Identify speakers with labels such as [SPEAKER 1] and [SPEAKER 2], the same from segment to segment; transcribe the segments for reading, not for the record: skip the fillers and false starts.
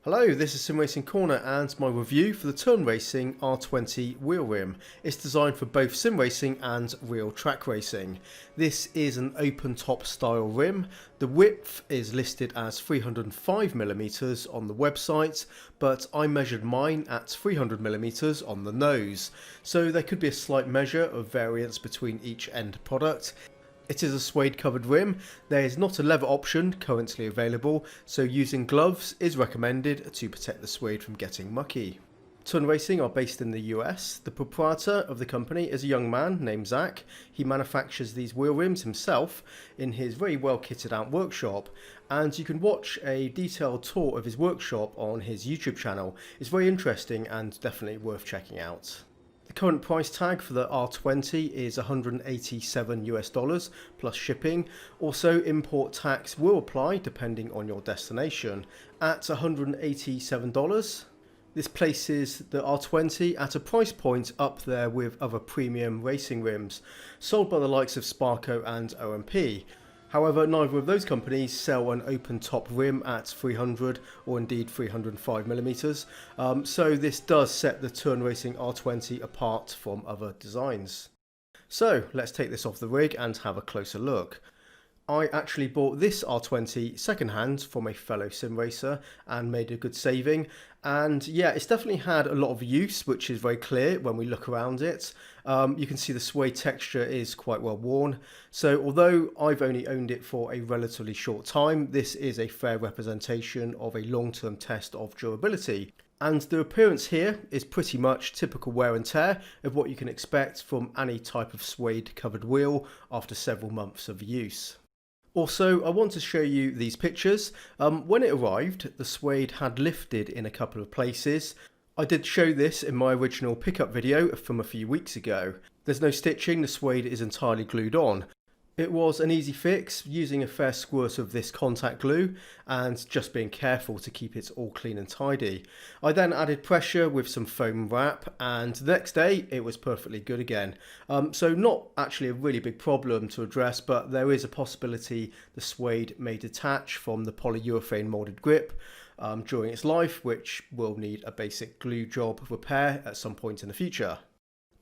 [SPEAKER 1] Hello, this is Simracing Corner and my review for the Turn Racing R20 wheel rim. It's designed for both sim racing and real track racing. This is an open top style rim. The width is listed as 305mm on the website, but I measured mine at 300mm on the nose. So there could be a slight measure of variance between each end product. It is a suede covered rim. There is not a leather option currently available, so using gloves is recommended to protect the suede from getting mucky. Turn Racing are based in the US. The proprietor of the company is a young man named Zach. He manufactures these wheel rims himself in his very well kitted out workshop, and you can watch a detailed tour of his workshop on his YouTube channel. It's very interesting and definitely worth checking out. The current price tag for the R20 is $187 plus shipping. Also, import tax will apply depending on your destination. At $187, this places the R20 at a price point up there with other premium racing rims sold by the likes of Sparco and OMP. However, neither of those companies sell an open top rim at 300 or indeed 305mm, so this does set the Turn Racing R20 apart from other designs. So let's take this off the rig and have a closer look. I actually bought this R20 secondhand from a fellow sim racer and made a good saving, and yeah, it's definitely had a lot of use, which is very clear when we look around it. You can see the suede texture is quite well worn, so although I've only owned it for a relatively short time, this is a fair representation of a long-term test of durability. And the appearance here is pretty much typical wear and tear of what you can expect from any type of suede covered wheel after several months of use. Also, I want to show you these pictures. When it arrived, the suede had lifted in a couple of places. I did show this in my original pickup video from a few weeks ago. There's no stitching, the suede is entirely glued on. It was an easy fix using a fair squirt of this contact glue and just being careful to keep it all clean and tidy. I then added pressure with some foam wrap, and the next day it was perfectly good again. So not actually a really big problem to address, but there is a possibility the suede may detach from the polyurethane molded grip during its life, which will need a basic glue job repair at some point in the future.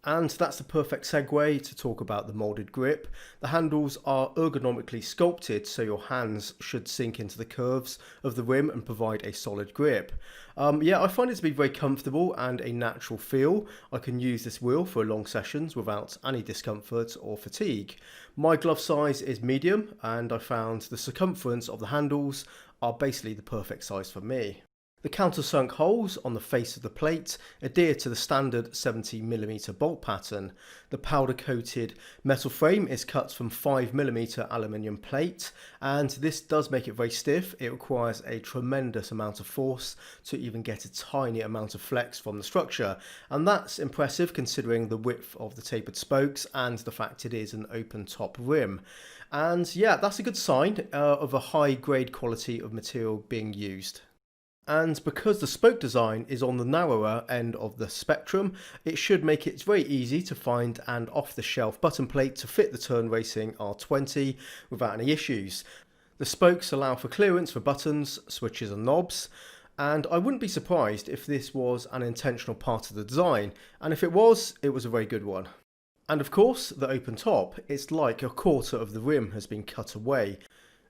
[SPEAKER 1] And that's the perfect segue to talk about the molded grip. The handles are ergonomically sculpted, so your hands should sink into the curves of the rim and provide a solid grip. Yeah, I find it to be very comfortable and a natural feel. I can use this wheel for long sessions without any discomfort or fatigue. My glove size is medium, and I found the circumference of the handles are basically the perfect size for me. The countersunk holes on the face of the plate adhere to the standard 70mm bolt pattern. The powder coated metal frame is cut from 5mm aluminium plate, and this does make it very stiff. It requires a tremendous amount of force to even get a tiny amount of flex from the structure, and that's impressive considering the width of the tapered spokes and the fact it is an open top rim. And yeah, that's a good sign of a high grade quality of material being used. And because the spoke design is on the narrower end of the spectrum, it should make it very easy to find an off-the-shelf button plate to fit the Turn Racing R20 without any issues. The spokes allow for clearance for buttons, switches and knobs, and I wouldn't be surprised if this was an intentional part of the design, and if it was a very good one. And of course, the open top, it's like a quarter of the rim has been cut away.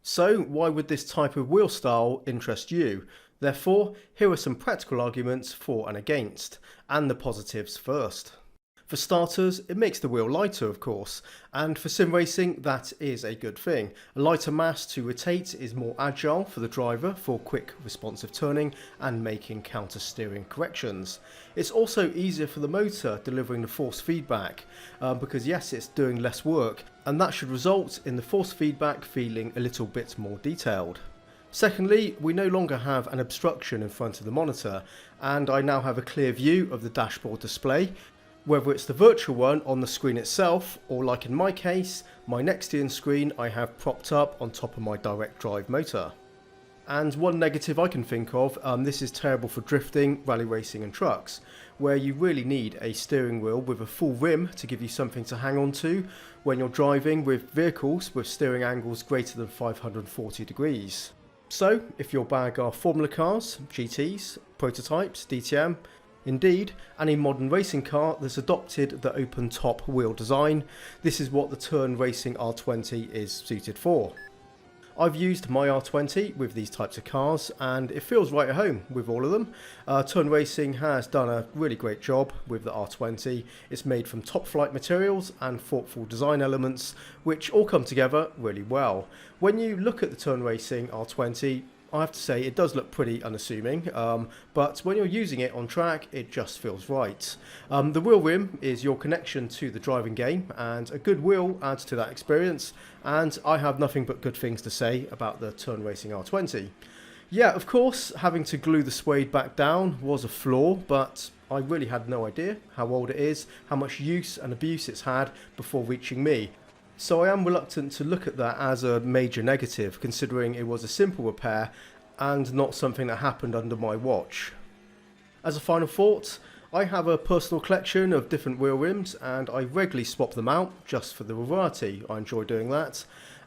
[SPEAKER 1] So why would this type of wheel style interest you? Therefore, here are some practical arguments for and against, and the positives first. For starters, it makes the wheel lighter, of course, and for sim racing that is a good thing. A lighter mass to rotate is more agile for the driver for quick responsive turning and making counter steering corrections. It's also easier for the motor delivering the force feedback, because yes, it's doing less work, and that should result in the force feedback feeling a little bit more detailed. Secondly, we no longer have an obstruction in front of the monitor, and I now have a clear view of the dashboard display, whether it's the virtual one on the screen itself, or like in my case, my Nexteon screen I have propped up on top of my direct drive motor. And one negative I can think of, this is terrible for drifting, rally racing and trucks, where you really need a steering wheel with a full rim to give you something to hang on to when you're driving with vehicles with steering angles greater than 540 degrees. So if your bag are Formula cars, GTs, prototypes, DTM, indeed any modern racing car that's adopted the open top wheel design, this is what the Turn Racing R20 is suited for. I've used my R20 with these types of cars and it feels right at home with all of them. Turn Racing has done a really great job with the R20. It's made from top flight materials and thoughtful design elements which all come together really well. When you look at the Turn Racing R20, I have to say it does look pretty unassuming, but when you're using it on track it just feels right. The wheel rim is your connection to the driving game and a good wheel adds to that experience, and I have nothing but good things to say about the Turn Racing R20. Yeah, of course having to glue the suede back down was a flaw, but I really had no idea how old it is, how much use and abuse it's had before reaching me. So I am reluctant to look at that as a major negative, considering it was a simple repair and not something that happened under my watch. As a final thought, I have a personal collection of different wheel rims and I regularly swap them out just for the variety. I enjoy doing that.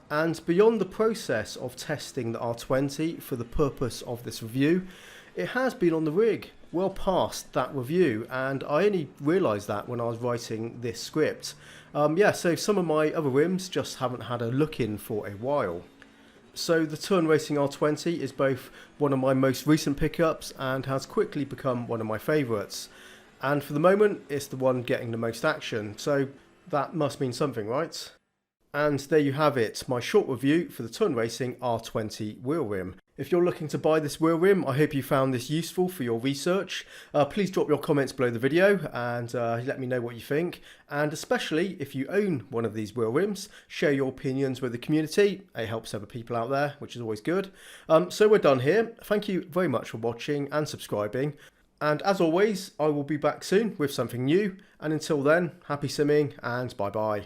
[SPEAKER 1] And beyond the process of testing the R20 for the purpose of this review, it has been on the rig well past that review, and I only realised that when I was writing this script. So some of my other rims just haven't had a look in for a while. So the Turn Racing R20 is both one of my most recent pickups and has quickly become one of my favourites. And for the moment, it's the one getting the most action, so that must mean something, right? And there you have it, my short review for the Turn Racing R20 wheel rim. If you're looking to buy this wheel rim, I hope you found this useful for your research. Please drop your comments below the video and let me know what you think. And especially if you own one of these wheel rims, share your opinions with the community. It helps other people out there, which is always good. So we're done here. Thank you very much for watching and subscribing. And as always, I will be back soon with something new. And until then, happy simming and bye bye.